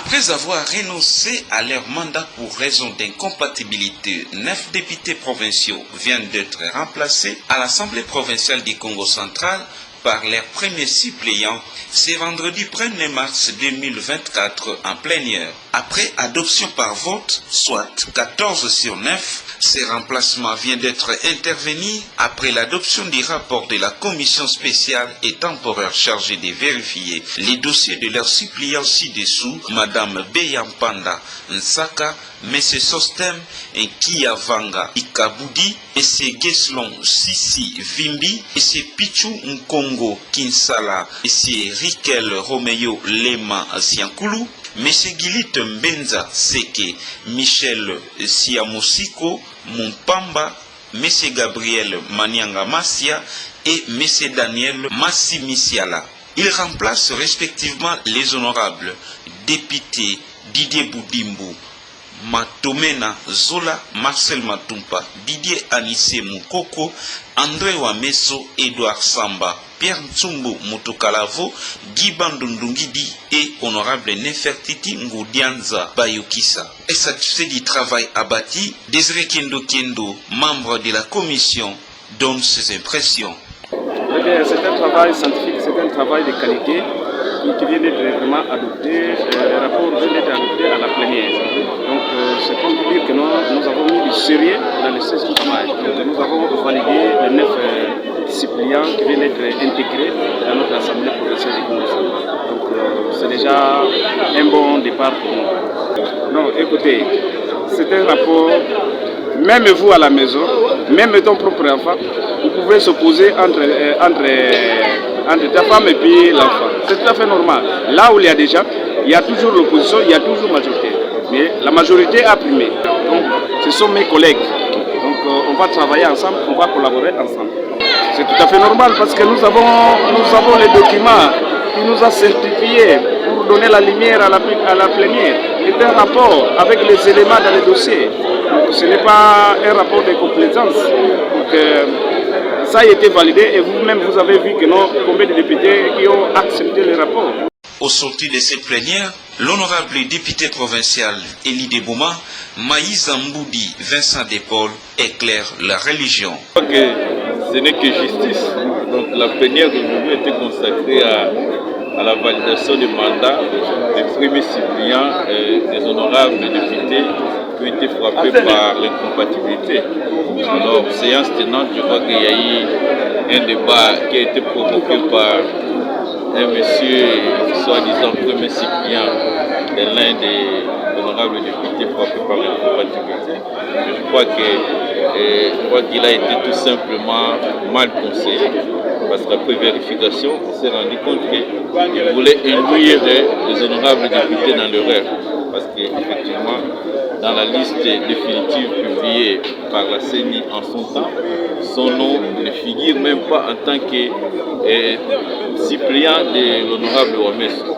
Après avoir renoncé à leur mandat pour raison d'incompatibilité, 9 députés provinciaux viennent d'être remplacés à l'Assemblée provinciale du Congo central par leur premier suppléant ce vendredi 1er mars 2024 en plénière. Après adoption par vote, soit 14 sur 9, ces remplacements viennent d'être intervenus après l'adoption du rapport de la commission spéciale et temporaire chargée de vérifier les dossiers de leurs suppléants ci-dessous, Madame Beyampanda Nsaka, M. Sostem Nkiyavanga Ikaboudi, M. Geslon Sisi Vimbi, M. Pichu Nkongo Kinsala, M. Rikel Romeo Lema Siankulu, M. Gilit Mbenza Seke, Michel Siamosiko Mumpamba, M. Gabriel Manianga Masia et M. Daniel Massimisiala. Ils remplacent respectivement les honorables députés Didier Boudimbu, Matomena Zola, Marcel Matumpa, Didier Anissé Moukoko, André Wameso, Edouard Samba, Pierre Ntsumbu Mutukalavo, Guy Bandundungidi et honorable Nefertiti Ngoudianza Bayukisa. Et satisfait du travail abattu, Désiré Kendo, membre de la commission, donne ses impressions. C'est un travail scientifique, c'est un travail de qualité qui vient d'être vraiment adopté. Le rapport vient d'être adopté à la plénière. Donc c'est pour dire que nous avons mis du sérieux dans le session de travail. Donc nous avons validé les 9 suppléants qui viennent d'être intégrés dans notre assemblée provinciale du Congo. Donc c'est déjà un bon départ pour nous. Non, écoutez, c'est un rapport, même vous à la maison, même ton propre enfant, vous pouvez s'opposer entre ta femme et puis l'enfant. C'est tout à fait normal. Là où il y a des gens, il y a toujours l'opposition, il y a toujours majorité. Mais la majorité a primé. Donc, ce sont mes collègues. Donc, on va travailler ensemble, on va collaborer ensemble. C'est tout à fait normal parce que nous avons les documents qui nous a certifiés pour donner la lumière à la plénière. C'est un rapport avec les éléments dans les dossiers. Donc, ce n'est pas un rapport de complaisance. Donc, ça a été validé et vous-même vous avez vu que combien de députés qui ont accepté le rapport. Au sortir de cette plénière, l'honorable député provincial Elie Debouma, Maïs Mboudi Vincent Despaul éclaire la religion. Ce n'est que justice. Donc la plénière d'aujourd'hui était consacrée à la validation du mandat des premiers suppléants des honorables députés qui ont été frappés par l'incompatibilité. Alors, séance tenante, je crois qu'il y a eu un débat qui a été provoqué par un monsieur, soi-disant premier suppléant de l'un des honorables députés frappés par l'incompatibilité. Je crois qu'il a été tout simplement mal conseillé. Parce qu'après vérification, on s'est rendu compte qu'il voulait induire les honorables députés dans l'erreur. Parce qu'effectivement, dans la liste définitive publiée par la CENI en son temps, son nom ne figure même pas en tant que suppléant de l'honorable Wameso.